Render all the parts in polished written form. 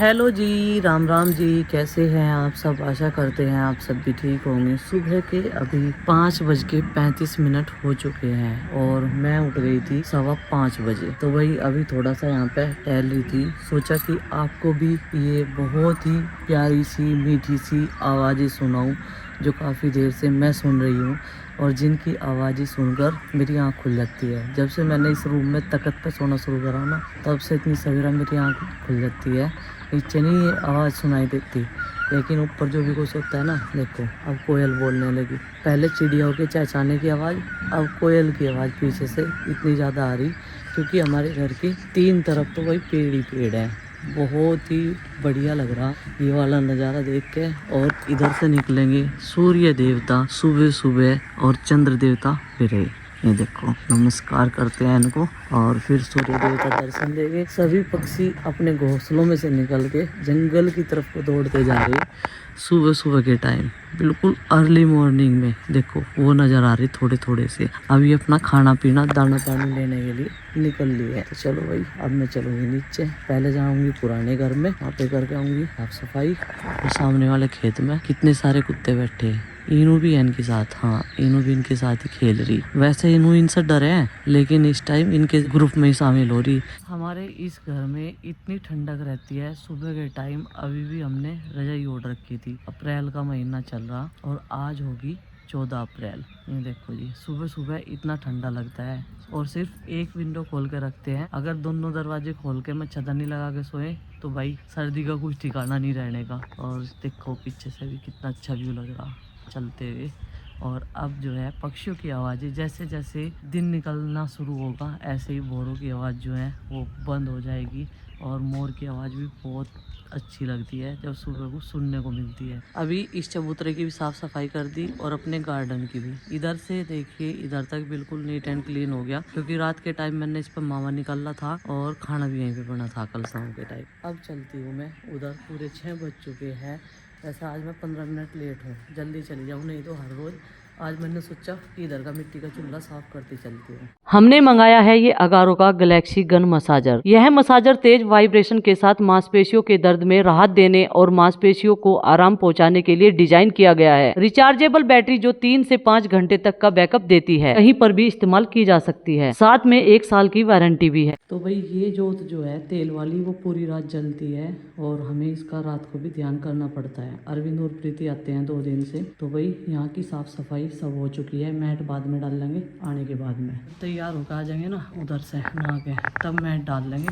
Hello जी, राम राम जी। कैसे हैं आप सब? आशा करते हैं आप सब भी ठीक होंगे। सुबह के अभी 5:35 हो चुके हैं और मैं उठ गई थी 5:15 बजे। तो वही अभी थोड़ा सा यहाँ पे टहल रही थी। सोचा कि आपको भी ये बहुत ही प्यारी सी मीठी सी आवाज़ें सुनाऊं जो काफ़ी देर से मैं सुन रही हूँ और जिनकी आवाज़ें सुनकर मेरी आँख खुल जाती है। जब से मैंने इस रूम में तख्त पर सोना शुरू करा ना, तब से इतनी सवेरा मेरी आँख खुल जाती है। नीचे नहीं ये आवाज़ सुनाई देती, लेकिन ऊपर जो भी कुछ होता है ना, देखो अब कोयल बोलने लगी। पहले चिड़ियों के चहचहाने की आवाज़, अब कोयल की आवाज़ पीछे से इतनी ज़्यादा आ रही, क्योंकि हमारे घर की 3 तरफ तो वही पेड़ ही पेड़ है। बहुत ही बढ़िया लग रहा ये वाला नज़ारा देख के। और इधर से निकलेंगे सूर्य देवता सुबह सुबह और चंद्र देवता फिर। ये देखो नमस्कार करते हैं इनको और फिर सूर्य देवता दर्शन देंगे। सभी पक्षी अपने घोंसलों में से निकल के जंगल की तरफ को दौड़ते जा रहे सुबह सुबह के टाइम, बिल्कुल अर्ली मॉर्निंग में। देखो वो नज़र आ रही थोड़े थोड़े से। अभी अपना खाना पीना दाना पानी लेने के लिए निकल ली है। तो चलो भाई, अब मैं चलूँगी नीचे। पहले जाऊँगी पुराने घर में, वहाँ पे करके आऊँगी साफ सफाई। और सामने वाले खेत में कितने सारे कुत्ते बैठे हैं। इनू भी है इनके साथ, हाँ इनू भी इनके साथ ही खेल रही। वैसे इनू इनसे डरे हैं, लेकिन इस टाइम इनके ग्रुप में ही शामिल हो रही। हमारे इस घर में इतनी ठंडक रहती है सुबह के टाइम। अभी भी हमने रजाई ओढ़ रखी थी। अप्रैल का महीना चल रहा और आज होगी 14 अप्रैल। ये देखो जी, सुबह सुबह इतना ठंडा लगता है। और सिर्फ एक विंडो खोल के रखते हैं। अगर दोनों दरवाजे खोल के मैं छतनी लगा के सोए तो भाई सर्दी का कुछ ठिकाना नहीं रहने का। और देखो पीछे से भी कितना अच्छा व्यू लग रहा चलते हुए। और अब जो है पक्षियों की आवाज़ें, जैसे जैसे दिन निकलना शुरू होगा ऐसे ही भौरों की आवाज़ जो है वो बंद हो जाएगी। और मोर की आवाज़ भी बहुत अच्छी लगती है जब सुबह को सुनने को मिलती है। अभी इस चबूतरे की भी साफ़ सफाई कर दी और अपने गार्डन की भी। इधर से देखिए इधर तक बिल्कुल नीट एंड क्लीन हो गया, क्योंकि रात के टाइम मैंने इस पर मावा निकाला था और खाना भी यहीं पे बना था कल शाम के टाइम। अब चलती हूँ मैं उधर। पूरे 6 बज चुके हैं। वैसे आज मैं 15 मिनट लेट हूँ, जल्दी चली जाऊँ, नहीं तो हर रोज़ आज मैंने सोचा कि इधर का मिट्टी का चूल्हा साफ करती चलती हूँ। हमने मंगाया है ये अगारो का गैलेक्सी गन मसाजर। यह मसाजर तेज वाइब्रेशन के साथ मांसपेशियों के दर्द में राहत देने और मांसपेशियों को आराम पहुंचाने के लिए डिजाइन किया गया है। रिचार्जेबल बैटरी जो 3 से 5 घंटे तक का बैकअप देती है, कहीं पर भी इस्तेमाल की जा सकती है। साथ में 1 साल की वारंटी भी है। तो भाई ये जोत जो है तेल वाली वो पूरी रात जलती है और हमें इसका रात को भी ध्यान करना पड़ता है। अरविंद और प्रीति आते हैं 2 दिन से, तो भाई यहाँ की साफ सफाई सब हो चुकी है। मैट बाद में डाल लेंगे आने के बाद में। तैयार होकर आ जाएंगे ना उधर से नहा के, तब मैट डाल लेंगे।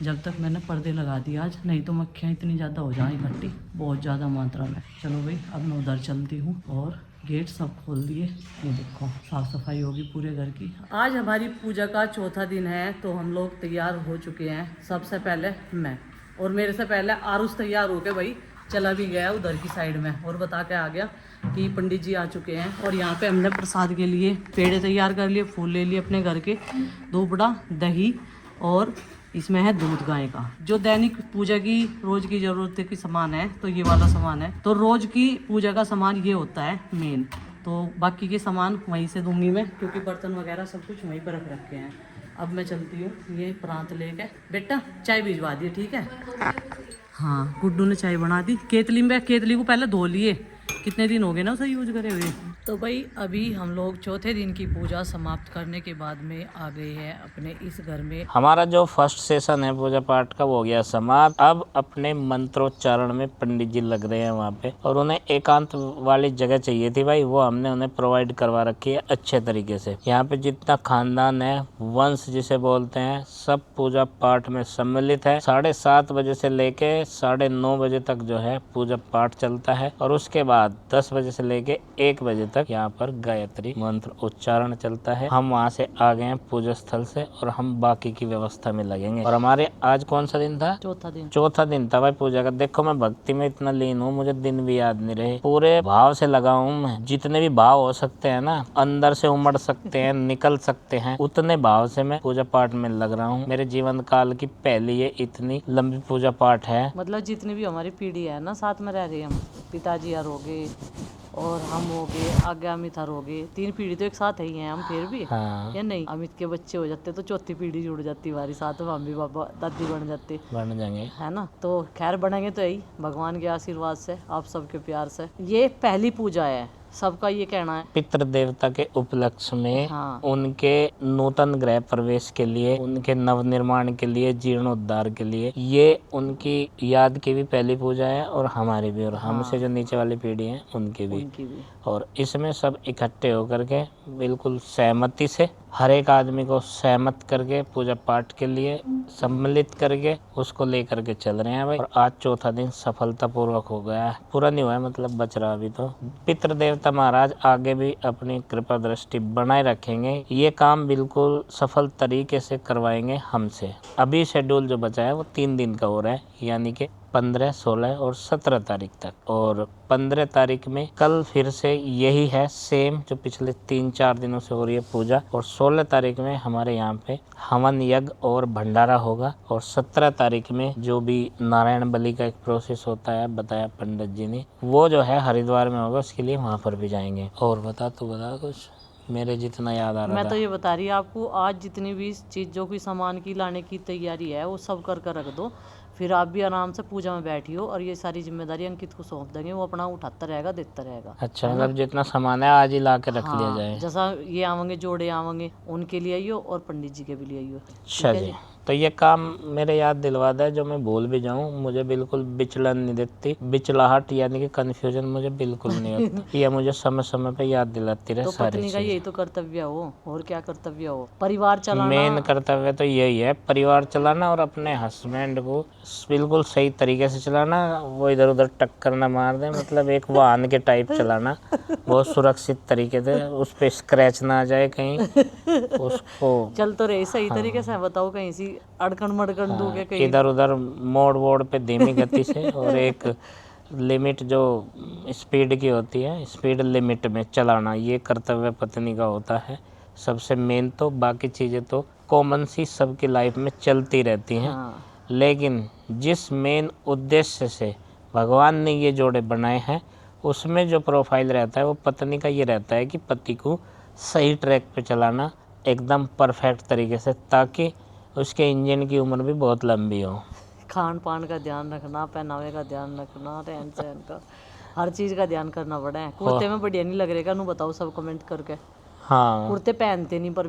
जब तक मैंने पर्दे लगा दिए आज, नहीं तो मक्खियाँ इतनी ज़्यादा हो जाए इकट्ठी, बहुत ज़्यादा मात्रा में। चलो भाई अब मैं उधर चलती हूँ। और गेट सब खोल दिए। ये देखो साफ सफाई होगी पूरे घर की। आज हमारी पूजा का चौथा दिन है, तो हम लोग तैयार हो चुके हैं। सबसे पहले मैं, और मेरे से पहले आरुष तैयार होके भाई चला भी गया उधर की साइड में और बता के आ गया कि पंडित जी आ चुके हैं। और यहाँ पे हमने प्रसाद के लिए पेड़े तैयार कर लिए, फूल ले लिए अपने घर के, दूबड़ा, दही और इसमें है दूध गाय का। जो दैनिक पूजा की रोज की जरूरत की सामान है, तो ये वाला सामान है। तो रोज की पूजा का सामान ये होता है मेन। तो बाकी के सामान वहीं से दूंगी मैं, क्योंकि बर्तन वगैरह सब कुछ वहीं पर रख रखे हैं। अब मैं चलती हूँ ये प्रांत लेके। बेटा चाय भिजवा दिए, ठीक है? हाँ गुड्डू ने चाय बना दी। केतली में, केतली को पहले धो लिए, कितने दिन हो गए ना उसे यूज करे हुए। तो भाई अभी हम लोग चौथे दिन की पूजा समाप्त करने के बाद में आ गए हैं अपने इस घर में। हमारा जो फर्स्ट सेशन है पूजा पाठ का वो हो गया समाप्त। अब अपने मंत्रोच्चारण में पंडित जी लग रहे हैं वहाँ पे, और उन्हें एकांत वाली जगह चाहिए थी भाई, वो हमने उन्हें प्रोवाइड करवा रखी है अच्छे तरीके से। यहाँ पे जितना खानदान है, वंश जिसे बोलते हैं, सब पूजा पाठ में सम्मिलित है। 7:30 बजे से लेके 9:30 बजे तक जो है पूजा पाठ चलता है, और उसके बाद 10 बजे से लेके 1 बजे तक यहाँ पर गायत्री मंत्र उच्चारण चलता है। हम वहाँ से आ गए हैं पूजा स्थल से और हम बाकी की व्यवस्था में लगेंगे। और हमारे आज कौन सा दिन था? चौथा दिन था भाई पूजा का। देखो मैं भक्ति में इतना लीन हूँ, मुझे दिन भी याद नहीं रहे। पूरे भाव से लगा हूँ मैं। जितने भी भाव हो सकते हैं ना, अंदर से उमड़ सकते हैं, निकल सकते हैं, उतने भाव से मैं पूजा पाठ में लग रहा हूँ। मेरे जीवन काल की पहली ये इतनी लंबी पूजा पाठ है। मतलब जितनी भी हमारी पीढ़ी है ना साथ में रह रही है, हम पिताजी यार हो गए और हम हो गए, आगे अमित हर हो गए, 3 पीढ़ी तो एक साथ ही हैं हम फिर भी। हाँ या नहीं, अमित के बच्चे हो जाते तो चौथी पीढ़ी जुड़ जाती हमारी साथ में, हम भी बाबा दादी बन जाते, बन जाएंगे। है ना। तो खैर बनेंगे तो यही भगवान के आशीर्वाद से, आप सबके प्यार से। ये पहली पूजा है, सबका ये कहना है। पितृ देवता के उपलक्ष्य में हाँ। उनके नूतन गृह प्रवेश के लिए, उनके नवनिर्माण के लिए, जीर्णोद्धार के लिए, ये उनकी याद की भी पहली पूजा है और हमारी भी, और हमसे जो नीचे वाली पीढ़ी है उनकी भी। और इसमें सब इकट्ठे होकर के बिल्कुल सहमति से, हर एक आदमी को सहमत करके पूजा पाठ के लिए सम्मिलित करके उसको लेकर के चल रहे हैं भाई। और आज चौथा दिन सफलतापूर्वक हो गया है, पूरा नहीं हुआ है, मतलब बच रहा अभी तो। पितृदेवता महाराज आगे भी अपनी कृपा दृष्टि बनाए रखेंगे, ये काम बिल्कुल सफल तरीके से करवाएंगे हमसे। अभी शेड्यूल जो बचा है वो 3 दिन का हो रहा है, यानी कि 15, 16 और 17 तारीख तक। और 15 तारीख में कल फिर से यही है सेम जो पिछले 3-4 दिनों से हो रही है पूजा। और 16 तारीख में हमारे यहाँ पे हवन यज्ञ और भंडारा होगा। और 17 तारीख में जो भी नारायण बलि का एक प्रोसेस होता है, बताया पंडित जी ने, वो जो है हरिद्वार में होगा, उसके लिए वहाँ पर भी जाएंगे। और बता कुछ मेरे जितना याद आ रहा था। मैं तो ये बता रही आपको, आज जितनी भी चीज़ों की सामान की लाने की तैयारी है वो सब कर रख दो, फिर आप भी आराम से पूजा में बैठियो, और ये सारी जिम्मेदारी अंकित को सौंप देंगे, वो अपना उठाता रहेगा, देता रहेगा। अच्छा, मतलब जितना सामान है आज ही ला के रख लिया हाँ, जाए। जैसा ये आवेंगे, जोड़े आवेंगे, उनके लिए आइयो और पंडित जी के भी लिए आइयो। अच्छा जी, तो ये काम मेरे याद दिलवा दे, जो मैं भूल भी जाऊं, मुझे बिल्कुल विचलन नहीं देती, बिचलाहट यानी कि कंफ्यूजन मुझे बिल्कुल नहीं होती। ये मुझे समय समय पे याद दिलाती रहे तो सारी पत्नी का चीज़। यही तो कर्तव्य हो, और क्या कर्तव्य हो, परिवार चलाना। मेन कर्तव्य तो यही है, परिवार चलाना और अपने हस्बैंड को बिल्कुल सही तरीके से चलाना, वो इधर उधर टक्कर ना मार दे, मतलब एक वाहन के टाइप चलाना, बहुत सुरक्षित तरीके से, उस पर स्क्रैच ना आ जाए कहीं, उसको चल तो रही सही तरीके से, बताओ कहीं सी अड़कन मड़कन दूंगे कहीं। इधर उधर मोड़ वोड़ पे धीमी गति से, और एक लिमिट जो स्पीड की होती है, स्पीड लिमिट में चलाना, ये कर्तव्य पत्नी का होता है सबसे मेन। तो बाकी चीज़ें तो कॉमन सी सबकी लाइफ में चलती रहती हैं। हाँ। लेकिन जिस मेन उद्देश्य से भगवान ने ये जोड़े बनाए हैं, उसमें जो प्रोफाइल रहता है वो पत्नी का ये रहता है कि पति को सही ट्रैक पे चलाना एकदम परफेक्ट तरीके से, ताकि उसके इंजन की उम्र भी बहुत लंबी हो। खान पान का ध्यान रखना, पहनावे का ध्यान रखना, रहन सहन का, हर चीज़ का ध्यान करना पड़ा है। कुर्ते में बढ़िया नहीं लग रहेगा, नू बताओ सब कमेंट करके। हाँ, कुर्ते पहनते नहीं पर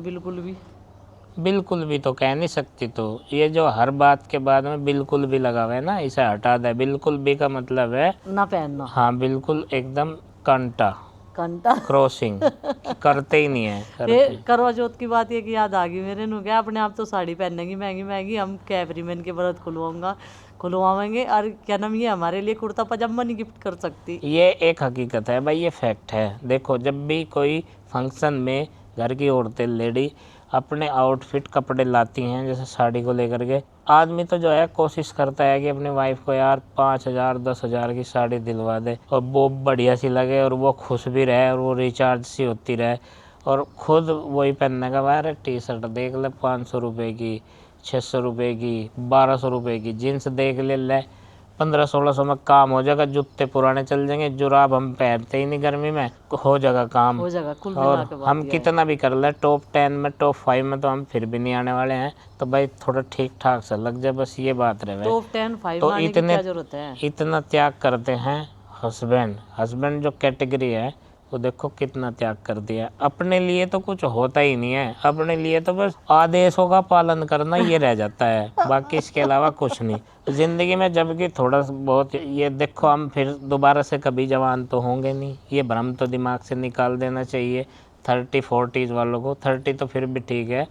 बिल्कुल भी तो कह नहीं सकती। तो ये जो हर बात के बाद में बिल्कुल भी लगा हुआ है ना, इसे हटा दे। बिल्कुल भी का मतलब है ना पहनना। हाँ, बिल्कुल एकदम कंटा क्रॉसिंग करते ही नहीं है। करवा चौथ की बात ये कि याद आ गई मेरे नु, क्या अपने आप तो साड़ी पहनेंगी महंगी महंगी, हम कैबरीमैन के व्रत खुलवाएंगे, और क्या नाम, ये हमारे लिए कुर्ता पजामा नहीं गिफ्ट कर सकती। ये एक हकीकत है भाई, ये फैक्ट है। देखो, जब भी कोई फंक्शन में घर की औरतें, लेडी अपने आउटफिट कपड़े लाती हैं, जैसे साड़ी को लेकर के, आदमी तो जो है कोशिश करता है कि अपनी वाइफ को यार 5,000 10,000 की साड़ी दिलवा दे, और वो बढ़िया सी लगे, और वो खुश भी रहे, और वो रिचार्ज सी होती रहे। और खुद वही पहनने का, यार टी शर्ट देख ले 500 रुपये की, 600 रुपये की, 1200 रुपये की, जीन्स देख ले 1500-1600 में काम हो जाएगा, जूते पुराने चल जाएंगे, जुराब हम पहनते ही नहीं गर्मी में, हो जाएगा काम, हो जाएगा। कुल और हम कितना भी कर ले टॉप 10 में, टॉप 5 में तो हम फिर भी नहीं आने वाले हैं। तो भाई थोड़ा ठीक ठाक सा लग जाए, बस ये बात रहे। टॉप 10 5 तो आने की क्या जरूरत है? इतना त्याग करते हैं हस्बैंड जो कैटेगरी है, वो देखो कितना त्याग कर दिया। अपने लिए तो कुछ होता ही नहीं है, अपने लिए तो बस आदेशों का पालन करना ये रह जाता है, बाकी इसके अलावा कुछ नहीं जिंदगी में। जबकि थोड़ा बहुत ये देखो, हम फिर दोबारा से कभी जवान तो होंगे नहीं, ये भ्रम तो दिमाग से निकाल देना चाहिए 30-40 वालों को। 30 तो फिर भी ठीक है,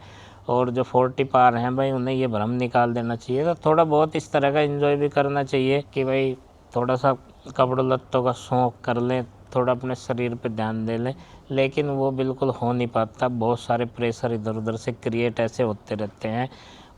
और जो 40 पार हैं भाई, उन्हें ये भ्रम निकाल देना चाहिए। तो थोड़ा बहुत इस तरह का एंजॉय भी करना चाहिए कि भाई थोड़ा सा कपड़ों लत्तों का शौक़ कर लें, थोड़ा अपने शरीर पे ध्यान दे लें, लेकिन वो बिल्कुल हो नहीं पाता। बहुत सारे प्रेशर इधर उधर से क्रिएट ऐसे होते रहते हैं,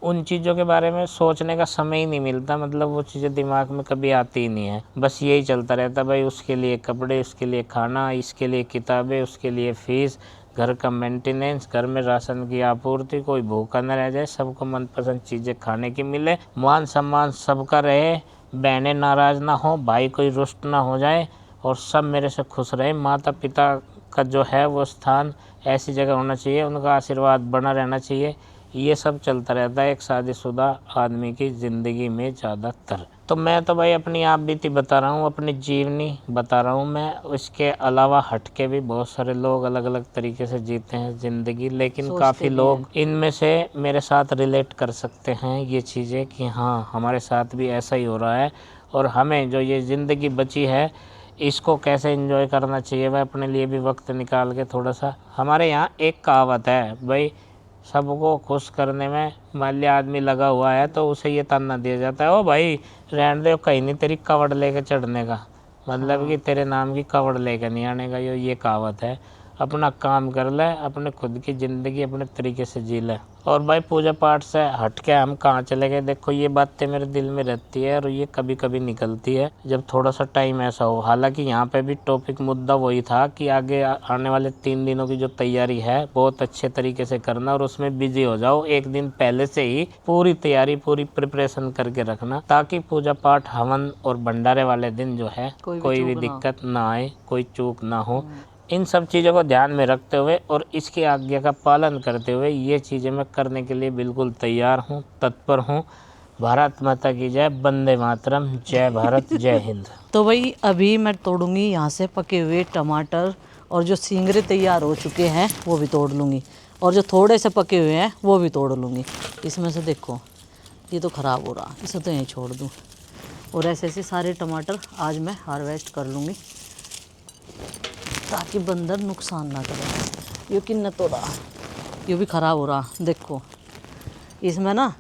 उन चीज़ों के बारे में सोचने का समय ही नहीं मिलता, मतलब वो चीज़ें दिमाग में कभी आती ही नहीं है, बस यही चलता रहता भाई, उसके लिए कपड़े, उसके लिए खाना, इसके लिए किताबें, उसके लिए फ़ीस, घर का मेंटेनेंस, घर में राशन की आपूर्ति, कोई भूखा न रह जाए, सबको मनपसंद चीज़ें खाने की मिले, मान सम्मान सबका रहे, बहनें नाराज़ ना हो, भाई कोई रुष्ट ना हो जाए, और सब मेरे से खुश रहे। माता पिता का जो है वो स्थान ऐसी जगह होना चाहिए, उनका आशीर्वाद बना रहना चाहिए। ये सब चलता रहता है एक शादीशुदा आदमी की ज़िंदगी में ज़्यादातर। तो मैं तो भाई अपनी आप बीती बता रहा हूँ, अपनी जीवनी बता रहा हूँ मैं। उसके अलावा हट के भी बहुत सारे लोग अलग अलग तरीके से जीते हैं ज़िंदगी, लेकिन काफ़ी लोग इनमें से मेरे साथ रिलेट कर सकते हैं ये चीज़ें कि हाँ हमारे साथ भी ऐसा ही हो रहा है। और हमें जो ये ज़िंदगी बची है इसको कैसे एंजॉय करना चाहिए, वह अपने लिए भी वक्त निकाल के थोड़ा सा। हमारे यहाँ एक कहावत है भाई, सबको खुश करने में मान लिया आदमी लगा हुआ है तो उसे ये ताना दिया जाता है, ओ भाई रहने दे, कहीं नहीं तेरी कवड़ लेके चढ़ने का, मतलब कि तेरे नाम की कवड़ लेके नहीं आने का। ये कहावत है। अपना काम कर ले, अपने खुद की ज़िंदगी अपने तरीके से जी ले। और भाई पूजा पाठ से हट के हम कहाँ चले गए, देखो ये बातें मेरे दिल में रहती है और ये कभी कभी निकलती है जब थोड़ा सा टाइम ऐसा हो। हालांकि यहाँ पे भी टॉपिक मुद्दा वही था कि आगे आने वाले 3 दिनों की जो तैयारी है बहुत अच्छे तरीके से करना और उसमें बिजी हो जाओ। एक दिन पहले से ही पूरी तैयारी पूरी प्रिपरेशन करके रखना, ताकि पूजा पाठ हवन और भंडारे वाले दिन जो है कोई भी दिक्कत ना आए, कोई चूक ना हो। इन सब चीज़ों को ध्यान में रखते हुए और इसकी आज्ञा का पालन करते हुए ये चीज़ें मैं करने के लिए बिल्कुल तैयार हूँ, तत्पर हूँ। भारत माता की जय, वंदे मातरम, जय भारत, जय हिंद। तो भाई अभी मैं तोड़ूंगी यहाँ से पके हुए टमाटर, और जो सिंगरे तैयार हो चुके हैं वो भी तोड़ लूँगी, और जो थोड़े से पके हुए हैं वो भी तोड़ लूँगी। इसमें से देखो ये तो ख़राब हो रहा, इसे तो यहीं छोड़ दूँ। और ऐसे ऐसे सारे टमाटर आज मैं हार्वेस्ट कर लूँगी ताकि बंदर नुकसान ना करे। ये किन्ना तोड़ा, ये भी ख़राब हो रहा। देखो इसमें ना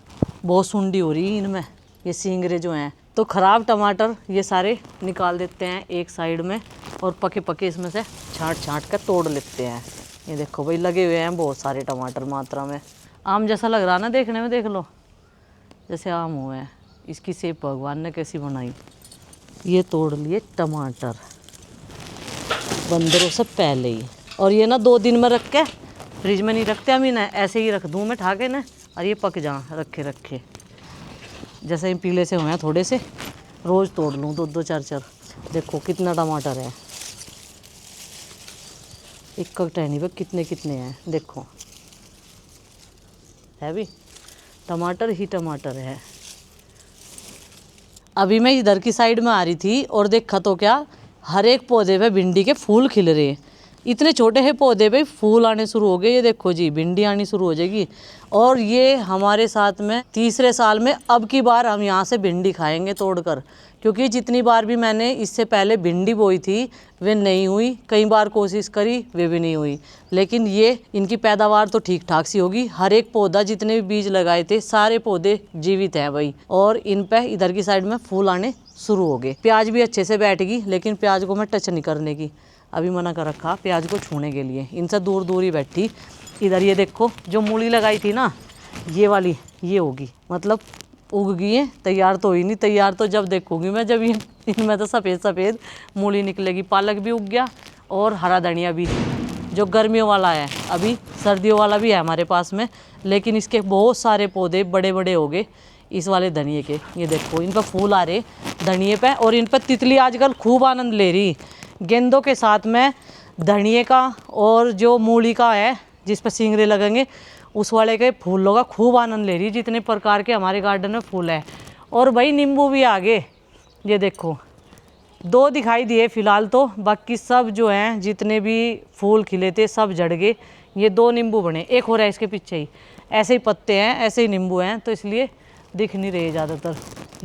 बहुत सुंडी हो रही है इनमें, ये सिंगरे जो हैं। तो ख़राब टमाटर ये सारे निकाल देते हैं एक साइड में, और पके पके इसमें से छाँट छाँट कर तोड़ लेते हैं। ये देखो भाई लगे हुए हैं बहुत सारे टमाटर मात्रा में। आम जैसा लग रहा ना देखने में, देख लो जैसे आम हुए हैं। इसकी शेप भगवान ने कैसी बनाई। ये तोड़ लिए टमाटर बंदरों से पहले ही। और ये ना 2 दिन में रख के फ्रिज में नहीं रखते हम इन्हें, ऐसे ही रख दूँ मैं ठा के ना, और ये पक जा रखे रखे। जैसे ही पीले से हुए हैं थोड़े से, रोज़ तोड़ लूँ 2-2 4-4। देखो कितना टमाटर है, एक टहनी पे कितने कितने हैं देखो, है भी टमाटर ही टमाटर है। अभी मैं इधर की साइड में आ रही थी और देखा तो क्या, हर एक पौधे पे भिंडी के फूल खिल रहे हैं। इतने छोटे हैं पौधे पे फूल आने शुरू हो गए। ये देखो जी भिंडी आनी शुरू हो जाएगी। और ये हमारे साथ में तीसरे साल में अब की बार हम यहाँ से भिंडी खाएंगे तोड़कर, क्योंकि जितनी बार भी मैंने इससे पहले भिंडी बोई थी वे नहीं हुई, कई बार कोशिश करी वे भी नहीं हुई। लेकिन ये इनकी पैदावार तो ठीक ठाक सी होगी। हर एक पौधा जितने भी बीज लगाए थे सारे पौधे जीवित हैं भाई, और इन पे इधर की साइड में फूल आने शुरू हो गए। प्याज भी अच्छे से बैठ गई, लेकिन प्याज को मैं टच नहीं करने की, अभी मना कर रखा प्याज को छूने के लिए। इनसे दूर दूर ही बैठी। इधर ये देखो जो मूली लगाई थी ना, ये वाली ये होगी, मतलब उग गई है, तैयार तो हुई नहीं। तैयार तो जब देखूंगी मैं, जब इनमें तो सफ़ेद सफ़ेद मूली निकलेगी। पालक भी उग गया और हरा धनिया भी, जो गर्मियों वाला है। अभी सर्दियों वाला भी है हमारे पास में, लेकिन इसके बहुत सारे पौधे बड़े बड़े हो गए इस वाले धनिए के। ये देखो इन पर फूल आ रहे धनिए पे, और इन पर तितली आजकल खूब आनंद ले रही। गेंदों के साथ में धनिए का और जो मूली का है जिस पर सिंगरे लगेंगे उस वाले के फूलों का खूब आनंद ले रही, जितने प्रकार के हमारे गार्डन में फूल है। और भाई नींबू भी आ गए। ये देखो 2 दिखाई दिए फिलहाल तो, बाकी सब जो हैं जितने भी फूल खिले थे सब झड़ गए। ये 2 नींबू बने, एक हो रहा है इसके पीछे ही। ऐसे ही पत्ते हैं, ऐसे ही नींबू हैं, तो इसलिए दिख नहीं रहे ज़्यादातर।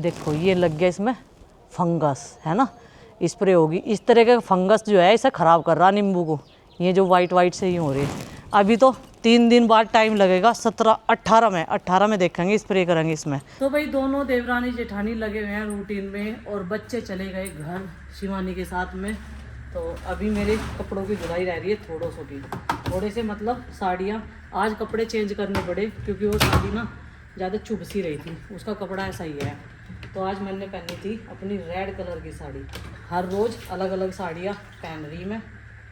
देखो ये लग गया इसमें फंगस, है ना, स्प्रे होगी। इस तरह का फंगस जो है इसे ख़राब कर रहा नींबू को। ये जो वाइट वाइट से ही हो रहे। अभी तो 3 दिन बाद टाइम लगेगा, 17-18 में देखेंगे, स्प्रे करेंगे इसमें। तो भाई दोनों देवरानी जेठानी लगे हुए हैं रूटीन में, और बच्चे चले गए घर शिवानी के साथ में। तो अभी मेरे कपड़ों की धुलाई रह रही है थोड़े से मतलब साड़ियाँ। आज कपड़े चेंज करने पड़े क्योंकि वो साड़ी ना ज़्यादा चुभ सी रही थी, उसका कपड़ा ऐसा ही है। तो आज मैंने पहनी थी अपनी रेड कलर की साड़ी। हर रोज़ अलग अलग साड़ियाँ पहन रही मैं,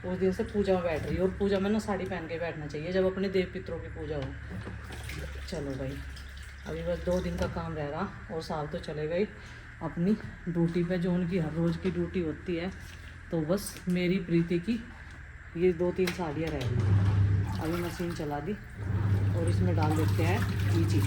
उस दिन से पूजा में बैठ रही। और पूजा में ना साड़ी पहन के बैठना चाहिए जब अपने देव पितरों की पूजा हो। चलो भाई अभी बस 2 दिन का काम रह रहा और साहब तो चले गए अपनी ड्यूटी पे, जो उनकी हर रोज़ की ड्यूटी होती है। तो बस मेरी प्रीति की ये 2-3 साड़ियाँ रह गई। अभी मशीन चला दी और इसमें डाल देते हैं लीची।